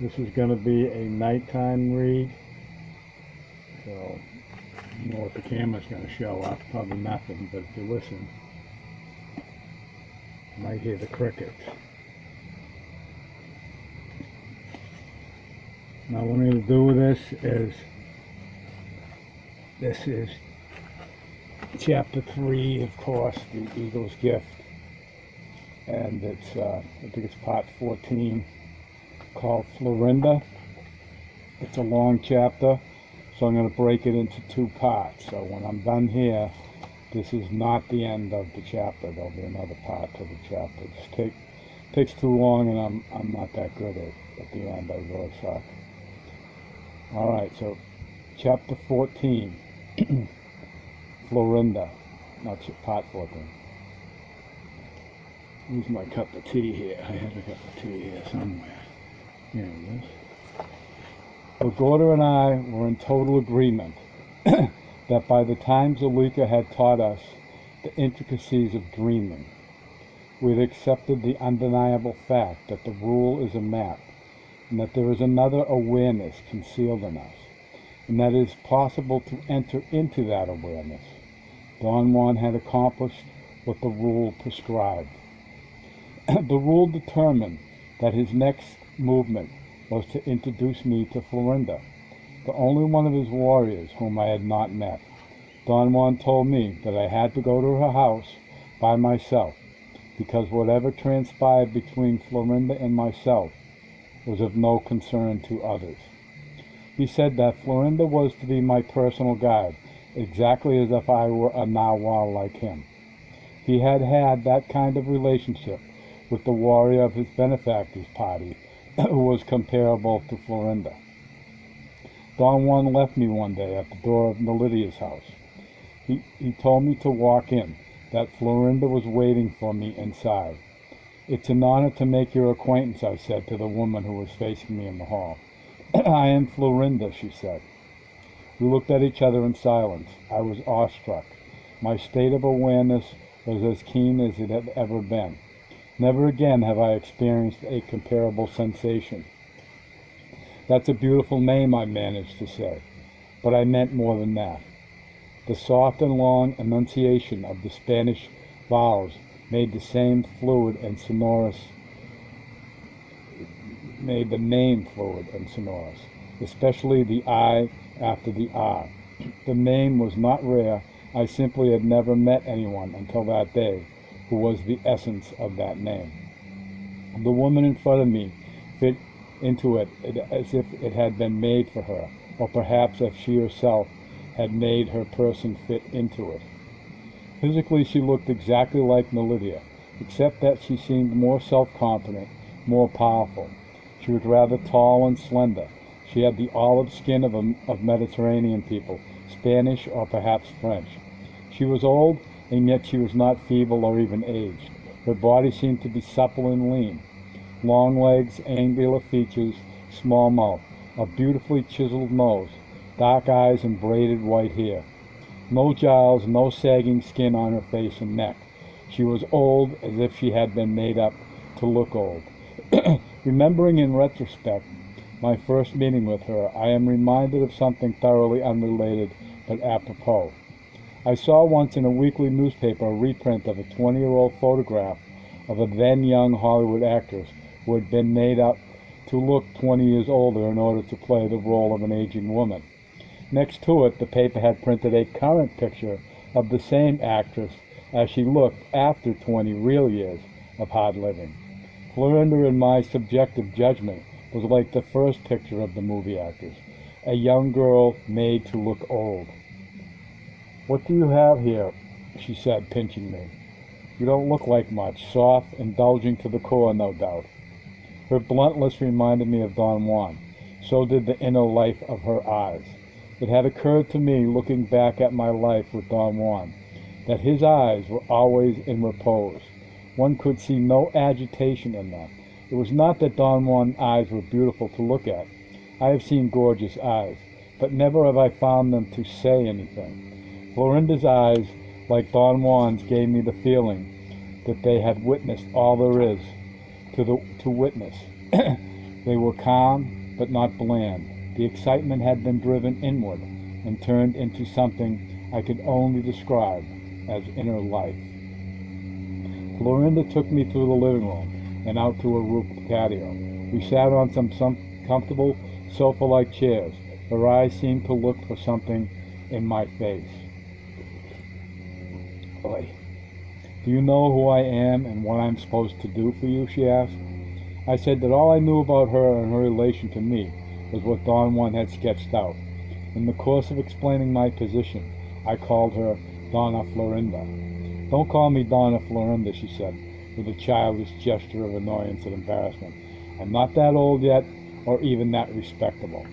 This is going to be a nighttime read, so I don't know what the camera's going to show up, probably nothing, but if you listen, you might hear the crickets. Now what I'm going to do with this is chapter 3, of course, the Eagle's Gift, and it's, I think it's part 14, called Florinda. It's a long chapter, so I'm going to break it into 2 parts. So when I'm done here, this is not the end of the chapter. There'll be another part to the chapter. It just takes too long, and I'm not that good at the end. I really suck. All right, so chapter 14, Florinda. Not part 14. Here's my cup of tea here. I have a cup of tea here somewhere. Here it is. Lagorda and I were in total agreement that by the time Zalika had taught us the intricacies of dreaming, we had accepted the undeniable fact that the rule is a map, and that there is another awareness concealed in us, and that it is possible to enter into that awareness. Don Juan had accomplished what the rule prescribed. The rule determined that his next movement was to introduce me to Florinda, the only one of his warriors whom I had not met. Don Juan told me that I had to go to her house by myself, because whatever transpired between Florinda and myself was of no concern to others. He said that Florinda was to be my personal guide, exactly as if I were a narwhal like him. He had had that kind of relationship with the warrior of his benefactor's party, who was comparable to Florinda. Don Juan left me one day at the door of Nelidia's house. He told me to walk in, that Florinda was waiting for me inside. "It's an honor to make your acquaintance," I said to the woman who was facing me in the hall. "I am Florinda," she said. We looked at each other in silence. I was awestruck. My state of awareness was as keen as it had ever been. Never again have I experienced a comparable sensation. "That's a beautiful name," I managed to say, but I meant more than that. The soft and long enunciation of the Spanish vowels made the name fluid and sonorous, especially the I after the R. The name was not rare. I simply had never met anyone until that day who was the essence of that name. The woman in front of me fit into it as if it had been made for her, or perhaps if she herself had made her person fit into it. Physically, she looked exactly like Nelidia, except that she seemed more self-confident, more powerful. She was rather tall and slender. She had the olive skin of Mediterranean people, Spanish or perhaps French. She was old, and yet she was not feeble or even aged. Her body seemed to be supple and lean. Long legs, angular features, small mouth, a beautifully chiseled nose, dark eyes and braided white hair. No jowls, no sagging skin on her face and neck. She was old, as if she had been made up to look old. Remembering in retrospect my first meeting with her, I am reminded of something thoroughly unrelated but apropos. I saw once in a weekly newspaper a reprint of a 20-year-old photograph of a then-young Hollywood actress who had been made up to look 20 years older in order to play the role of an aging woman. Next to it, the paper had printed a current picture of the same actress as she looked after 20 real years of hard living. Florinda, in my subjective judgment, was like the first picture of the movie actress, a young girl made to look old. "What do you have here?" she said, pinching me. "You don't look like much. Soft, indulging to the core, no doubt." Her bluntness reminded me of Don Juan. So did the inner life of her eyes. It had occurred to me, looking back at my life with Don Juan, that his eyes were always in repose. One could see no agitation in them. It was not that Don Juan's eyes were beautiful to look at. I have seen gorgeous eyes, but never have I found them to say anything. Florinda's eyes, like Don Juan's, gave me the feeling that they had witnessed all there is to witness. They were calm, but not bland. The excitement had been driven inward and turned into something I could only describe as inner life. Florinda took me through the living room and out to a roofed patio. We sat on some comfortable sofa-like chairs. Her eyes seemed to look for something in my face. Boy, do you know who I am and what I'm supposed to do for you? She asked. I said that all I knew about her and her relation to me was what Don Juan had sketched out. In the course of explaining my position, I called her Donna Florinda. Don't call me Donna Florinda, she said, with a childish gesture of annoyance and embarrassment. I'm not that old yet, or even that respectable.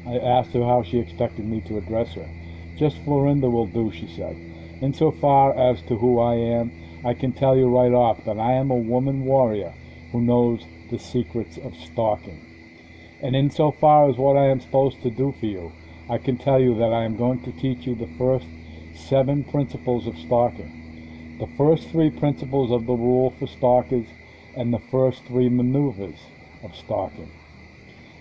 I asked her how she expected me to address her. Just Florinda will do, she said. Insofar as to who I am, I can tell you right off that I am a woman warrior who knows the secrets of stalking. And insofar as what I am supposed to do for you, I can tell you that I am going to teach you the first 7 principles of stalking, the first 3 principles of the rule for stalkers, and the first 3 maneuvers of stalking.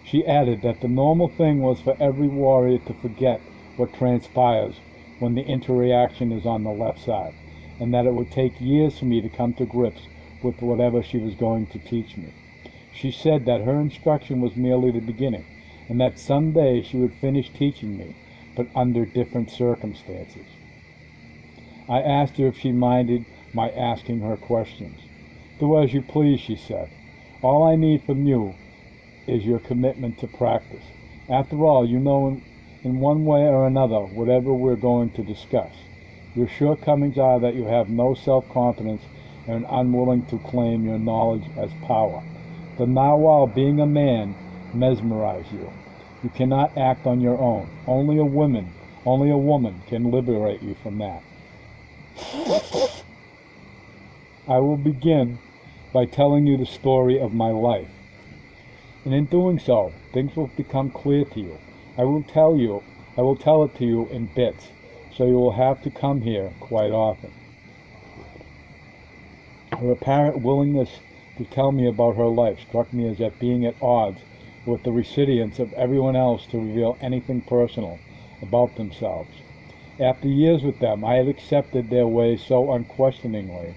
She added that the normal thing was for every warrior to forget what transpires when the interaction is on the left side, and that it would take years for me to come to grips with whatever she was going to teach me. She said that her instruction was merely the beginning, and that someday she would finish teaching me, but under different circumstances. I asked her if she minded my asking her questions. Do as you please, she said. All I need from you is your commitment to practice. After all, you know in one way or another whatever we're going to discuss. Your shortcomings are that you have no self-confidence and are unwilling to claim your knowledge as power. The narwhal, being a man, mesmerize you. You cannot act on your own. Only a woman can liberate you from that. I will begin by telling you the story of my life. And in doing so, things will become clear to you. I will tell it to you in bits, so you will have to come here quite often. Her apparent willingness to tell me about her life struck me as at being at odds with the reticence of everyone else to reveal anything personal about themselves. After years with them, I had accepted their ways so unquestioningly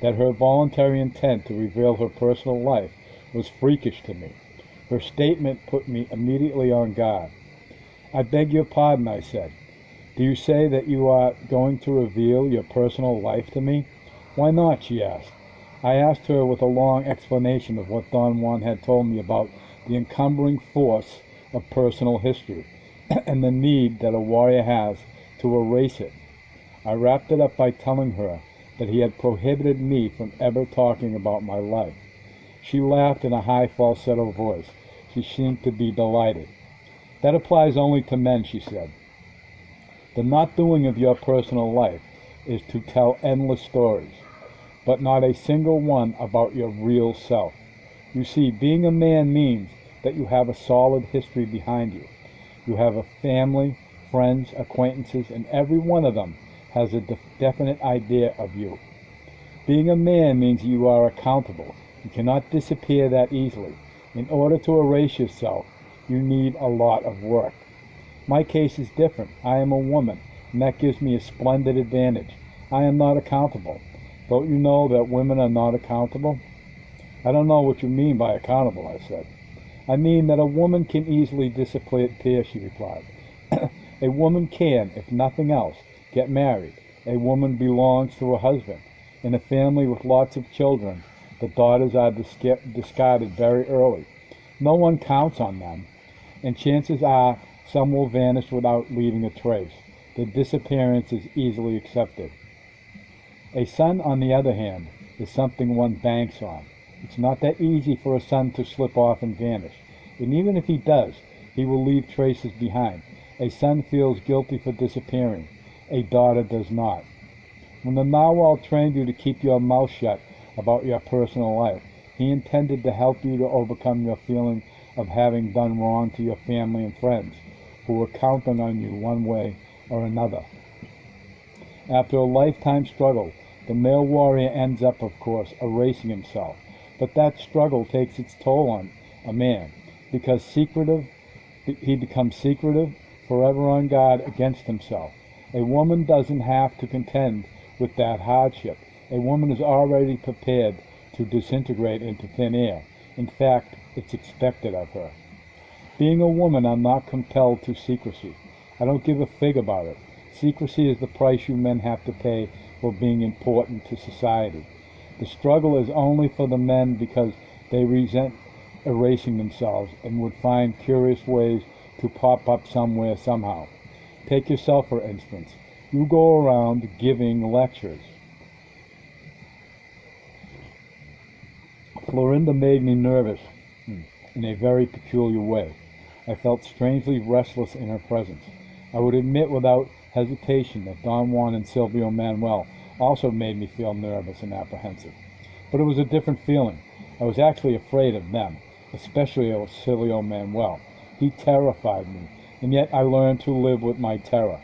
that her voluntary intent to reveal her personal life was freakish to me. Her statement put me immediately on guard. I beg your pardon, I said. Do you say that you are going to reveal your personal life to me? Why not? She asked. I asked her with a long explanation of what Don Juan had told me about the encumbering force of personal history and the need that a warrior has to erase it. I wrapped it up by telling her that he had prohibited me from ever talking about my life. She laughed in a high falsetto voice. She seemed to be delighted. That applies only to men, she said. The not doing of your personal life is to tell endless stories, but not a single one about your real self. You see, being a man means that you have a solid history behind you. You have a family, friends, acquaintances, and every one of them has a definite idea of you. Being a man means you are accountable. You cannot disappear that easily. In order to erase yourself, you need a lot of work. My case is different. I am a woman, and that gives me a splendid advantage. I am not accountable. Don't you know that women are not accountable? I don't know what you mean by accountable, I said. I mean that a woman can easily disappear, she replied. A woman can, if nothing else, get married. A woman belongs to a husband. In a family with lots of children, the daughters are discarded very early. No one counts on them, and chances are some will vanish without leaving a trace. The disappearance is easily accepted. A son, on the other hand, is something one banks on. It's not that easy for a son to slip off and vanish. And even if he does, he will leave traces behind. A son feels guilty for disappearing. A daughter does not. When the narwhal trained you to keep your mouth shut about your personal life, he intended to help you to overcome your feeling of having done wrong to your family and friends, who were counting on you one way or another. After a lifetime struggle, the male warrior ends up, of course, erasing himself. But that struggle takes its toll a man, because he becomes secretive, forever on guard against himself. A woman doesn't have to contend with that hardship. A woman is already prepared to disintegrate into thin air. In fact, it's expected of her. Being a woman, I'm not compelled to secrecy. I don't give a fig about it. Secrecy is the price you men have to pay for being important to society. The struggle is only for the men because they resent erasing themselves and would find curious ways to pop up somewhere somehow. Take yourself, for instance. You go around giving lectures. Florinda made me nervous in a very peculiar way. I felt strangely restless in her presence. I would admit without hesitation that Don Juan and Silvio Manuel also made me feel nervous and apprehensive. But it was a different feeling. I was actually afraid of them, especially of Silvio Manuel. He terrified me, and yet I learned to live with my terror.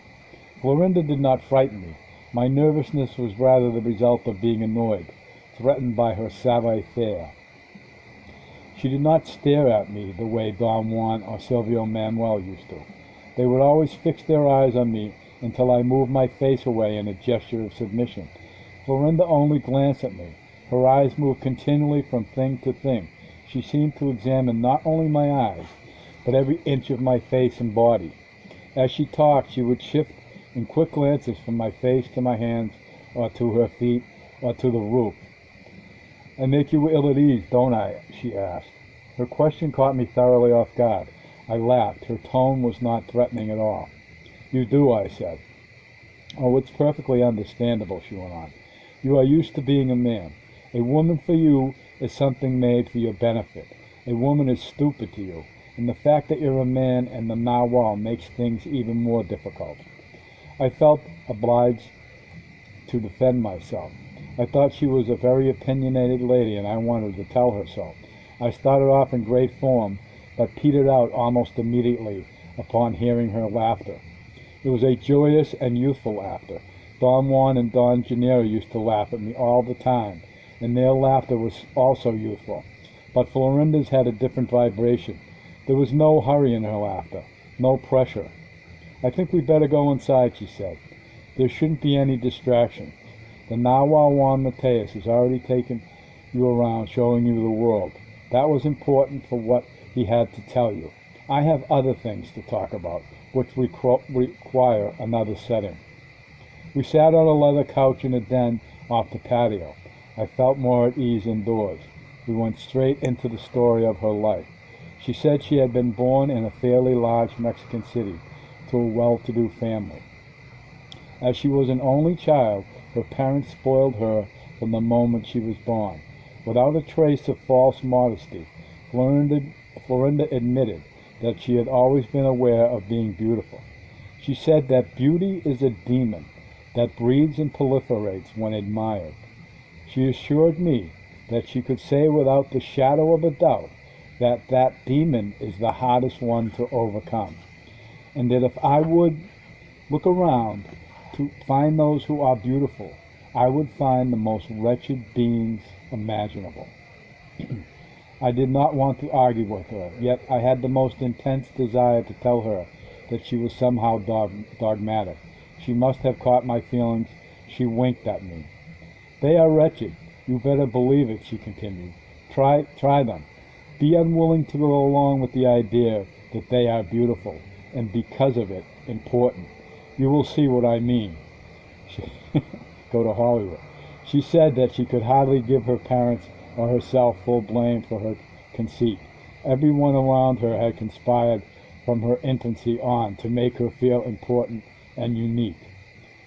Florinda did not frighten me. My nervousness was rather the result of being annoyed, threatened by her savoir-faire. She did not stare at me the way Don Juan or Silvio Manuel used to. They would always fix their eyes on me until I moved my face away in a gesture of submission. Florinda only glanced at me. Her eyes moved continually from thing to thing. She seemed to examine not only my eyes, but every inch of my face and body. As she talked, she would shift in quick glances from my face to my hands, or to her feet, or to the roof. "I make you ill at ease, don't I?" she asked. Her question caught me thoroughly off guard. I laughed. Her tone was not threatening at all. "You do," I said. "Oh, it's perfectly understandable," she went on. "You are used to being a man. A woman for you is something made for your benefit. A woman is stupid to you, and the fact that you're a man and the narwhal makes things even more difficult." I felt obliged to defend myself. I thought she was a very opinionated lady, and I wanted to tell her so. I started off in great form, but petered out almost immediately upon hearing her laughter. It was a joyous and youthful laughter. Don Juan and Don Gennaro used to laugh at me all the time, and their laughter was also youthful. But Florinda's had a different vibration. There was no hurry in her laughter, no pressure. "I think we'd better go inside," she said. "There shouldn't be any distraction. The narwhal Juan Mateus has already taken you around showing you the world. That was important for what he had to tell you. I have other things to talk about, which require another setting." We sat on a leather couch in a den off the patio. I felt more at ease indoors. We went straight into the story of her life. She said she had been born in a fairly large Mexican city to a well-to-do family. As she was an only child, her parents spoiled her from the moment she was born. Without a trace of false modesty, Florinda admitted that she had always been aware of being beautiful. She said that beauty is a demon that breeds and proliferates when admired. She assured me that she could say without the shadow of a doubt that that demon is the hardest one to overcome, and that if I would look around to find those who are beautiful, I would find the most wretched beings imaginable. I did not want to argue with her, yet I had the most intense desire to tell her that she was somehow dogmatic. She must have caught my feelings. She winked at me. "They are wretched. You better believe it," she continued. Try them. Be unwilling to go along with the idea that they are beautiful, and because of it, important. You will see what I mean." Go to Hollywood. She said that she could hardly give her parents or herself full blame for her conceit. Everyone around her had conspired from her infancy on to make her feel important and unique.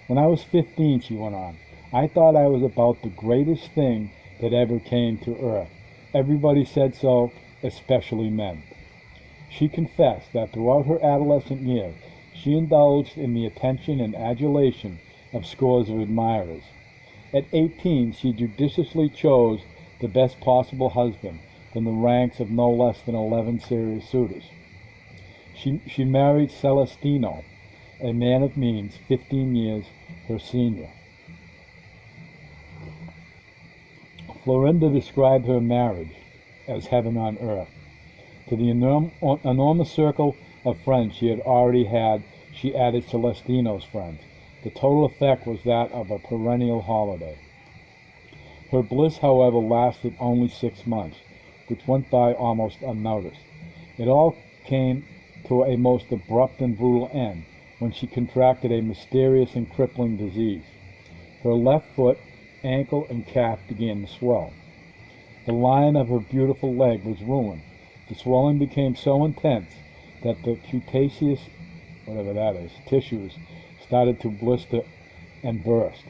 "When I was 15, she went on, "I thought I was about the greatest thing that ever came to earth. Everybody said so, especially men." She confessed that throughout her adolescent years, she indulged in the attention and adulation of scores of admirers. At 18, she judiciously chose the best possible husband from the ranks of no less than 11 serious suitors. She married Celestino, a man of means, 15 years her senior. Florinda described her marriage as heaven on earth. To the enormous circle of friends she had already had, she added Celestino's friends. The total effect was that of a perennial holiday. Her bliss, however, lasted only 6 months, which went by almost unnoticed. It all came to a most abrupt and brutal end when she contracted a mysterious and crippling disease. Her left foot, ankle, and calf began to swell. The line of her beautiful leg was ruined. The swelling became so intense that the cutaneous, whatever that is, tissues started to blister and burst.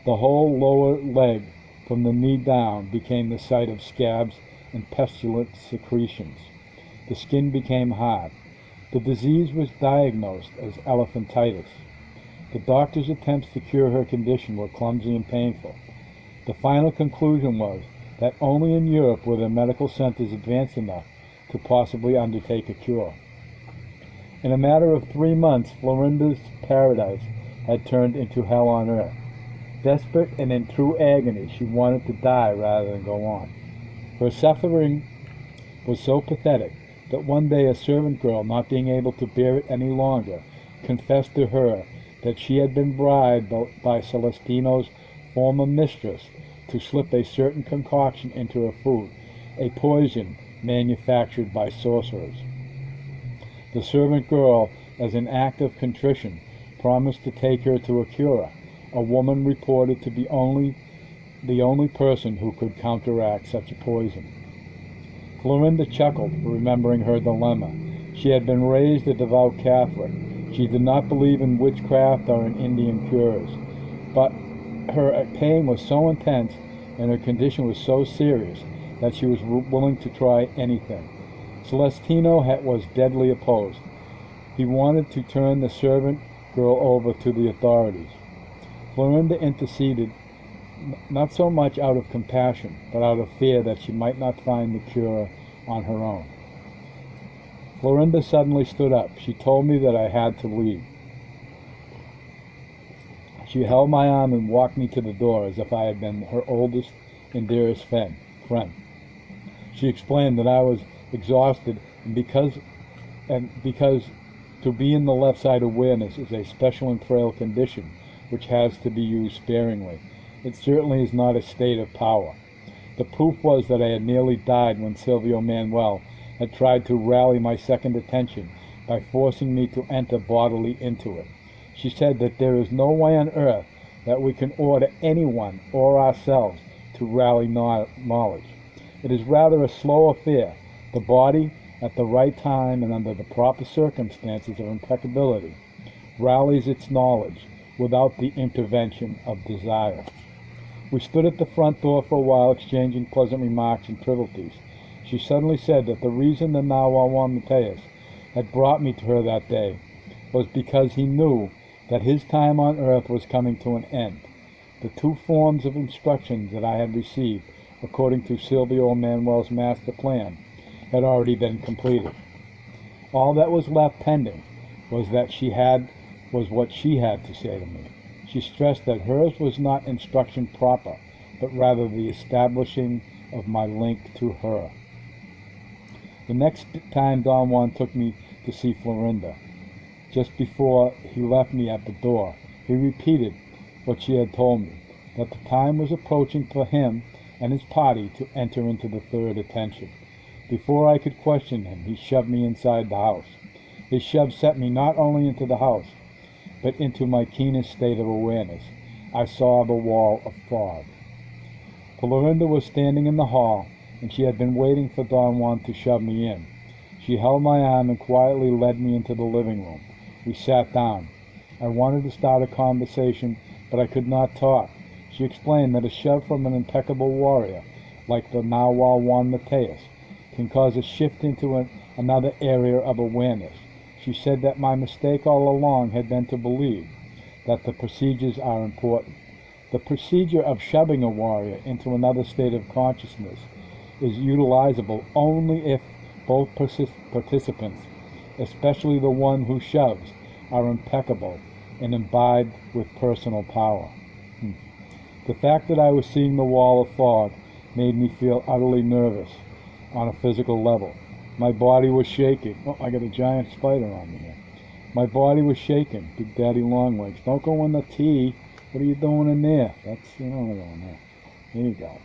The whole lower leg from the knee down became the site of scabs and pestilent secretions. The skin became hard. The disease was diagnosed as elephantitis. The doctor's attempts to cure her condition were clumsy and painful. The final conclusion was that only in Europe were the medical centers advanced enough to possibly undertake a cure. In a matter of 3 months, Florinda's paradise had turned into hell on earth. Desperate and in true agony, she wanted to die rather than go on. Her suffering was so pathetic that one day a servant girl, not being able to bear it any longer, confessed to her that she had been bribed by Celestino's former mistress to slip a certain concoction into her food, a poison manufactured by sorcerers. The servant girl, as an act of contrition, promised to take her to a cure, a woman reported to be the only person who could counteract such a poison. Florinda chuckled, remembering her dilemma. She had been raised a devout Catholic. She did not believe in witchcraft or in Indian cures, but her pain was so intense and her condition was so serious that she was willing to try anything. Celestino was deadly opposed. He wanted to turn the servant girl over to the authorities. Florinda interceded, not so much out of compassion, but out of fear that she might not find the cure on her own. Florinda suddenly stood up. She told me that I had to leave. She held my arm and walked me to the door as if I had been her oldest and dearest friend. She explained that I was exhausted and because to be in the left side awareness is a special and frail condition which has to be used sparingly. It certainly is not a state of power. The proof was that I had nearly died when Silvio Manuel had tried to rally my second attention by forcing me to enter bodily into it. She said that there is no way on earth that we can order anyone or ourselves to rally knowledge. It is rather a slow affair. The body, at the right time and under the proper circumstances of impeccability, rallies its knowledge without the intervention of desire. We stood at the front door for a while exchanging pleasant remarks and frivolities. She suddenly said that the reason the Nahuatl Mateus had brought me to her that day was because he knew that his time on earth was coming to an end. The 2 forms of instructions that I had received, according to Silvio Manuel's master plan, had already been completed. All that was left pending was what she had to say to me. She stressed that hers was not instruction proper, but rather the establishing of my link to her. The next time Don Juan took me to see Florinda, just before he left me at the door, he repeated what she had told me, that the time was approaching for him and his party to enter into the third attention. Before I could question him, he shoved me inside the house. His shove sent me not only into the house, but into my keenest state of awareness. I saw the wall of fog. Florinda was standing in the hall, and she had been waiting for Don Juan to shove me in. She held my arm and quietly led me into the living room. We sat down. I wanted to start a conversation, but I could not talk. She explained that a shove from an impeccable warrior, like the Nahuatl Mateus, can cause a shift into another area of awareness. She said that my mistake all along had been to believe that the procedures are important. The procedure of shoving a warrior into another state of consciousness is utilizable only if both participants, especially the one who shoves, are impeccable and imbibed with personal power. The fact that I was seeing the wall of fog made me feel utterly nervous. on a physical level. My body was shaking. Oh, I got a giant spider on me here. My body was shaking. Big Daddy Longlegs. Don't go in the tea. What are you doing in there? That's, going there. There you go.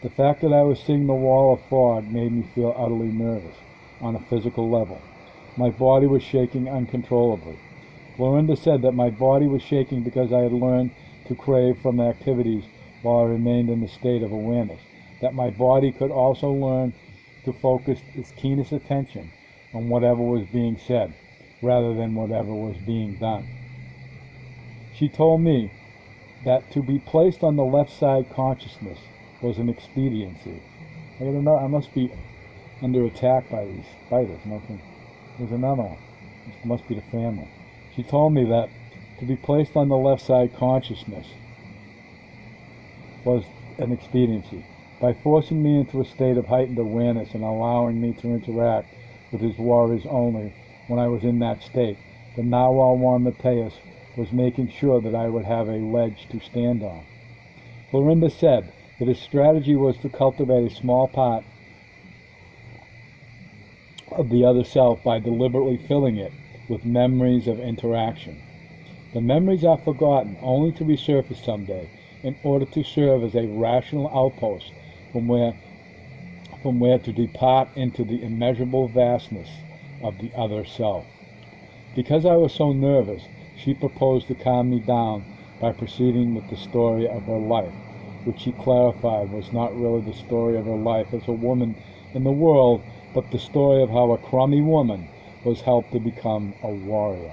The fact that I was seeing the wall of fog made me feel utterly nervous on a physical level. My body was shaking uncontrollably. Florinda said that my body was shaking because I had learned to crave from activities while I remained in the state of awareness, that my body could also learn to focus its keenest attention on whatever was being said, rather than whatever was being done. She told me that to be placed on the left side consciousness was an expediency. I must be under attack by these spiders. There's another one. This must be the family. She told me that to be placed on the left side consciousness was an expediency. By forcing me into a state of heightened awareness and allowing me to interact with his warriors only when I was in that state, the Nawal Pt.A. was making sure that I would have a ledge to stand on. Florinda said that his strategy was to cultivate a small part of the other self by deliberately filling it with memories of interaction. The memories are forgotten, only to resurface someday, in order to serve as a rational outpost from where to depart into the immeasurable vastness of the other self. Because I was so nervous, she proposed to calm me down by proceeding with the story of her life, which she clarified was not really the story of her life as a woman in the world, but the story of how a crummy woman was helped to become a warrior.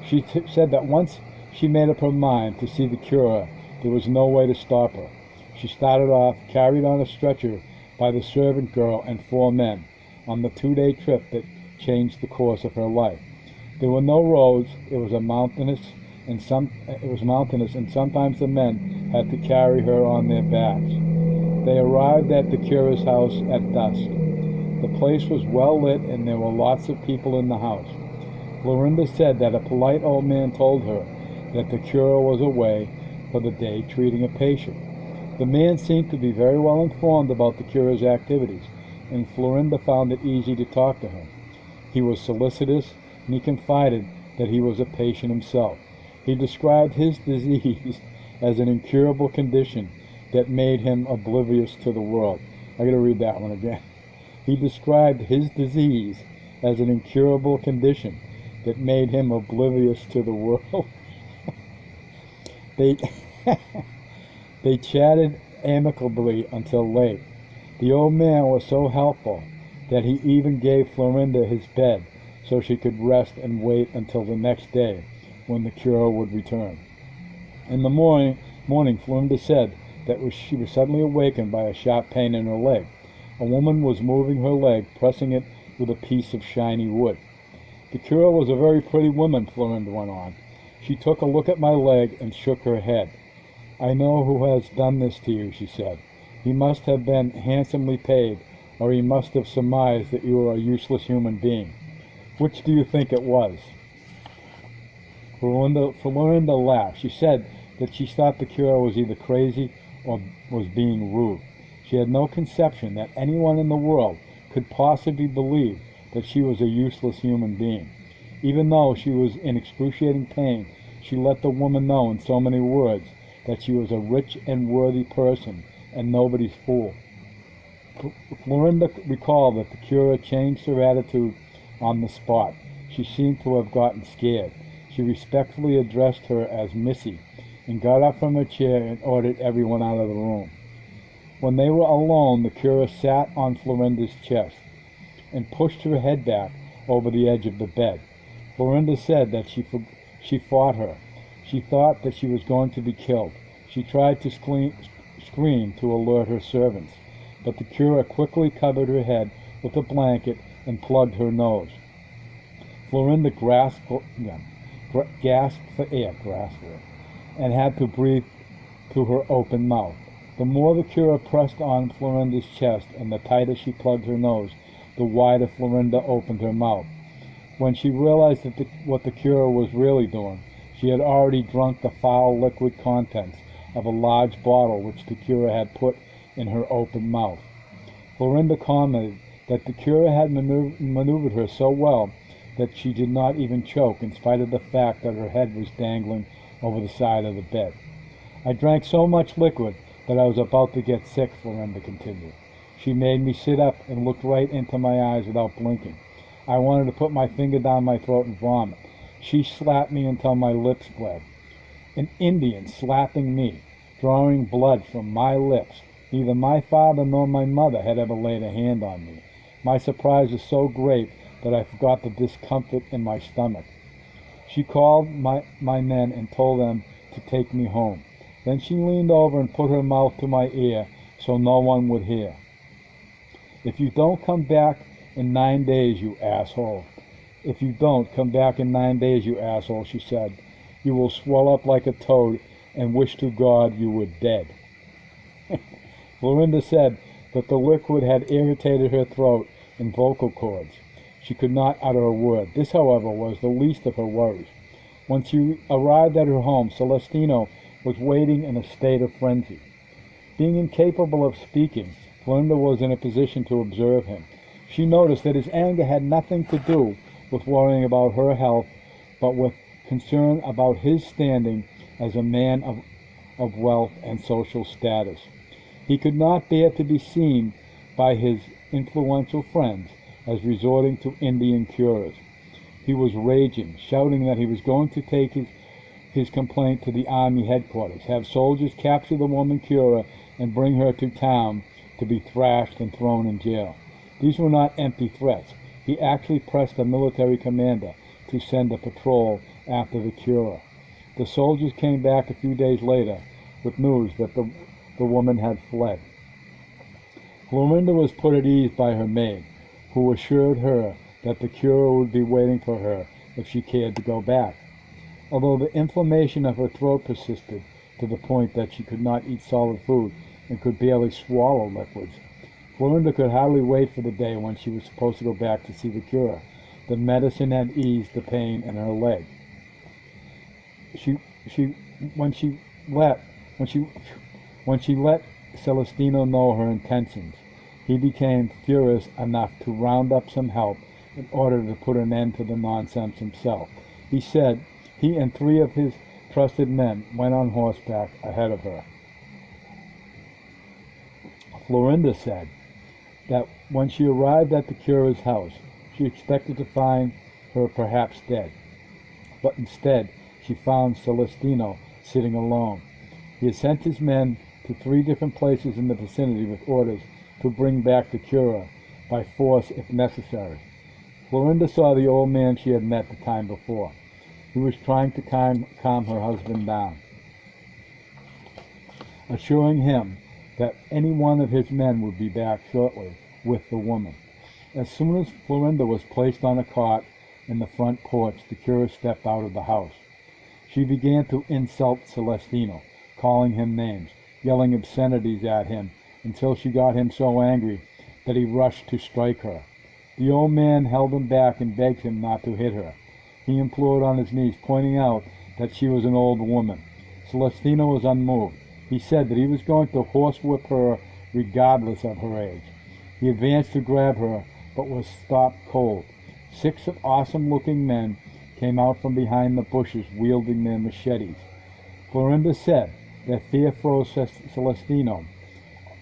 She said that once she made up her mind to see the cure, there was no way to stop her. She started off, carried on a stretcher by the servant girl and 4 men, on the 2-day trip that changed the course of her life. There were no roads. It was mountainous, and sometimes the men had to carry her on their backs. They arrived at the cura's house at dusk. The place was well lit, and there were lots of people in the house. Florinda said that a polite old man told her that the cura was away for the day treating a patient. The man seemed to be very well informed about the cura's activities, and Florinda found it easy to talk to him. He was solicitous, and he confided that he was a patient himself. He described his disease as an incurable condition that made him oblivious to the world. I gotta read that one again. He described his disease as an incurable condition that made him oblivious to the world. They chatted amicably until late. The old man was so helpful that he even gave Florinda his bed so she could rest and wait until the next day when the cure would return. In the morning, Florinda said that she was suddenly awakened by a sharp pain in her leg. A woman was moving her leg, pressing it with a piece of shiny wood. The cure was a very pretty woman, Florinda went on. She took a look at my leg and shook her head. I know who has done this to you, she said. He must have been handsomely paid, or he must have surmised that you were a useless human being. Which do you think it was? Florinda laughed. She said that she thought the cure was either crazy or was being rude. She had no conception that anyone in the world could possibly believe that she was a useless human being. Even though she was in excruciating pain, she let the woman know in so many words that she was a rich and worthy person and nobody's fool. Florinda recalled that the cure changed her attitude on the spot. She seemed to have gotten scared. She respectfully addressed her as Missy and got up from her chair and ordered everyone out of the room. When they were alone, the cure sat on Florinda's chest and pushed her head back over the edge of the bed. Florinda said that she fought her. She thought that she was going to be killed. She tried to scream to alert her servants, but the cure quickly covered her head with a blanket and plugged her nose. Florinda gasped for air, and had to breathe through her open mouth. The more the cure pressed on Florinda's chest and the tighter she plugged her nose, the wider Florinda opened her mouth. When she realized what the cure was really doing, she had already drunk the foul liquid contents of a large bottle which the cure had put in her open mouth. Florinda commented that the cure had maneuvered her so well that she did not even choke, in spite of the fact that her head was dangling over the side of the bed. I drank so much liquid that I was about to get sick, Florinda continued. She made me sit up and looked right into my eyes without blinking. I wanted to put my finger down my throat and vomit. She slapped me until my lips bled. An Indian slapping me, drawing blood from my lips. Neither my father nor my mother had ever laid a hand on me. My surprise was so great that I forgot the discomfort in my stomach. She called my men and told them to take me home. Then she leaned over and put her mouth to my ear so no one would hear. "If you don't come back in 9 days, you asshole. If you don't come back in 9 days, you asshole," she said, "you will swell up like a toad and wish to God you were dead." Florinda said that the liquid had irritated her throat and vocal cords. She could not utter a word. This, however, was the least of her worries. When she arrived at her home, Celestino was waiting in a state of frenzy. Being incapable of speaking, Florinda was in a position to observe him. She noticed that his anger had nothing to do with worrying about her health, but with concern about his standing as a man of wealth and social status. He could not bear to be seen by his influential friends as resorting to Indian cures. He was raging, shouting that he was going to take his complaint to the army headquarters, have soldiers capture the woman curer and bring her to town to be thrashed and thrown in jail. These were not empty threats. He actually pressed a military commander to send a patrol after the curer. The soldiers came back a few days later with news that the woman had fled. Florinda was put at ease by her maid, who assured her that the curer would be waiting for her if she cared to go back. Although the inflammation of her throat persisted to the point that she could not eat solid food and could barely swallow liquids, Florinda could hardly wait for the day when she was supposed to go back to see the curer. The medicine had eased the pain in her leg. When she let Celestino know her intentions, he became furious enough to round up some help in order to put an end to the nonsense himself. He said he and 3 of his trusted men went on horseback ahead of her. Florinda said that when she arrived at the curer's house, she expected to find her perhaps dead, but instead she found Celestino sitting alone. He had sent his men to 3 different places in the vicinity with orders to bring back the curer by force if necessary. Florinda saw the old man she had met the time before. He was trying to calm her husband down, assuring him that any one of his men would be back shortly with the woman. As soon as Florinda was placed on a cot in the front porch, the curer stepped out of the house. She began to insult Celestino, calling him names, yelling obscenities at him, until she got him so angry that he rushed to strike her. The old man held him back and begged him not to hit her. He implored on his knees, pointing out that she was an old woman. Celestino was unmoved. He said that he was going to horsewhip her regardless of her age. He advanced to grab her, but was stopped cold. 6 awesome-looking men came out from behind the bushes wielding their machetes. Florinda said that fear froze Celestino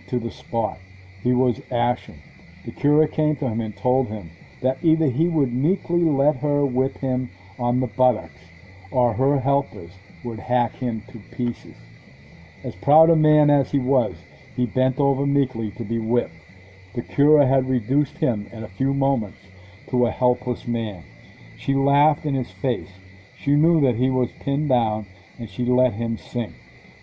to the spot. He was ashen. The curé came to him and told him that either he would meekly let her whip him on the buttocks, or her helpers would hack him to pieces. As proud a man as he was, he bent over meekly to be whipped. The curé had reduced him in a few moments to a helpless man. She laughed in his face. She knew that he was pinned down, and she let him sink.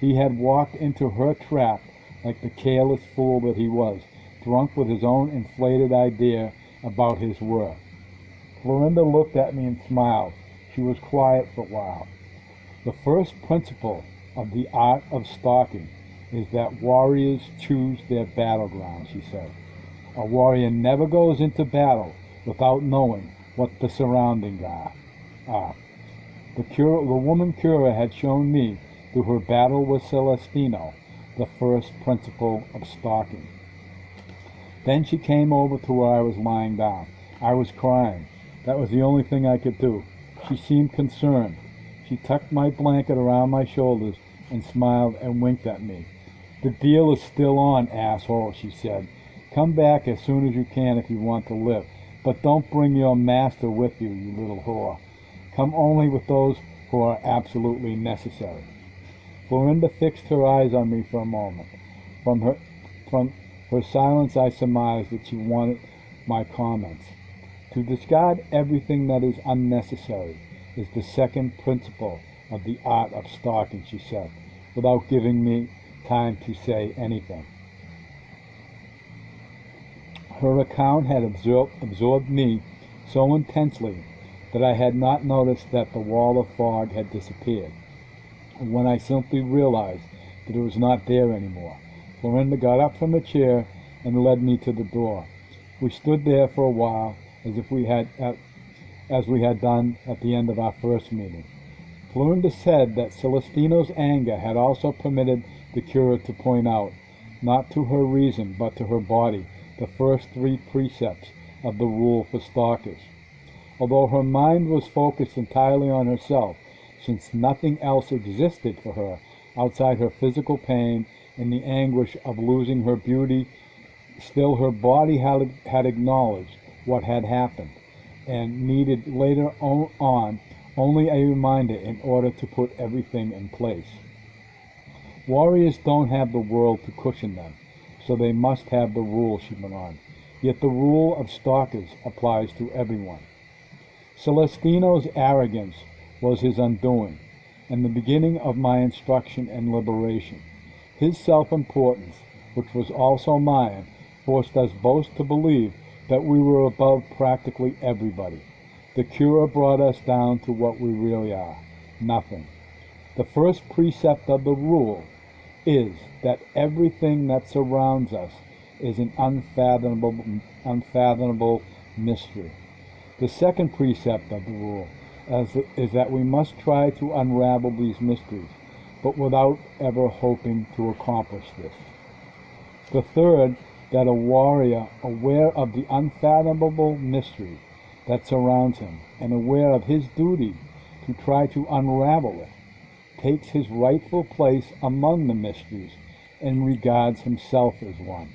He had walked into her trap like the careless fool that he was, drunk with his own inflated idea about his worth. Florinda looked at me and smiled. She was quiet for a while. The first principle of the art of stalking is that warriors choose their battleground, she said. A warrior never goes into battle without knowing what the surroundings are. The woman Cura had shown me, through her battle with Celestino, the first principle of stalking. Then she came over to where I was lying down. I was crying. That was the only thing I could do. She seemed concerned. She tucked my blanket around my shoulders and smiled and winked at me. "The deal is still on, asshole," she said. "Come back as soon as you can if you want to live. But don't bring your master with you, you little whore. Come only with those who are absolutely necessary." Florinda fixed her eyes on me for a moment. From her silence I surmised that she wanted my comments. "To discard everything that is unnecessary is the second principle of the art of stalking," she said, without giving me time to say anything. Her account had absorbed me so intensely that I had not noticed that the wall of fog had disappeared. And when I simply realized that it was not there anymore, Florinda got up from the chair and led me to the door. We stood there for a while, as we had done at the end of our first meeting. Florinda said that Celestino's anger had also permitted the curate to point out, not to her reason but to her body, the first 3 precepts of the rule for stalkers. Although her mind was focused entirely on herself, since nothing else existed for her outside her physical pain and the anguish of losing her beauty, still her body had acknowledged what had happened and needed later on only a reminder in order to put everything in place. Warriors don't have the world to cushion them, so they must have the rule, she went on. Yet the rule of stalkers applies to everyone. Celestino's arrogance was his undoing, and the beginning of my instruction and liberation. His self-importance, which was also mine, forced us both to believe that we were above practically everybody. The cure brought us down to what we really are, nothing. The first precept of the rule is that everything that surrounds us is an unfathomable mystery. The second precept of the rule is that we must try to unravel these mysteries, but without ever hoping to accomplish this. The third, that a warrior aware of the unfathomable mystery that surrounds him and aware of his duty to try to unravel it, takes his rightful place among the mysteries and regards himself as one.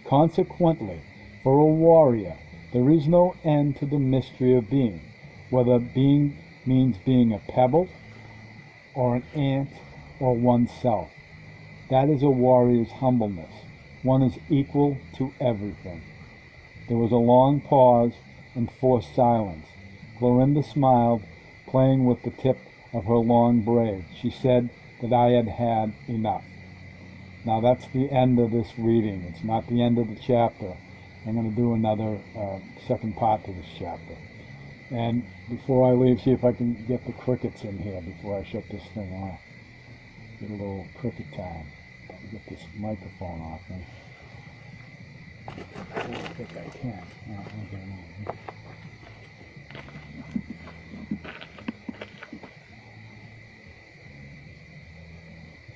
Consequently, for a warrior, there is no end to the mystery of being, whether being means being a pebble or an ant or oneself. That is a warrior's humbleness. One is equal to everything. There was a long pause and forced silence. Florinda smiled, playing with the tip of her long braid. She said that I had had enough. Now that's the end of this reading. It's not the end of the chapter. I'm going to do another second part to this chapter. And before I leave, see if I can get the crickets in here before I shut this thing off. Get a little cricket time. Get this microphone off. I think I can.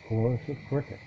Chorus of cricket.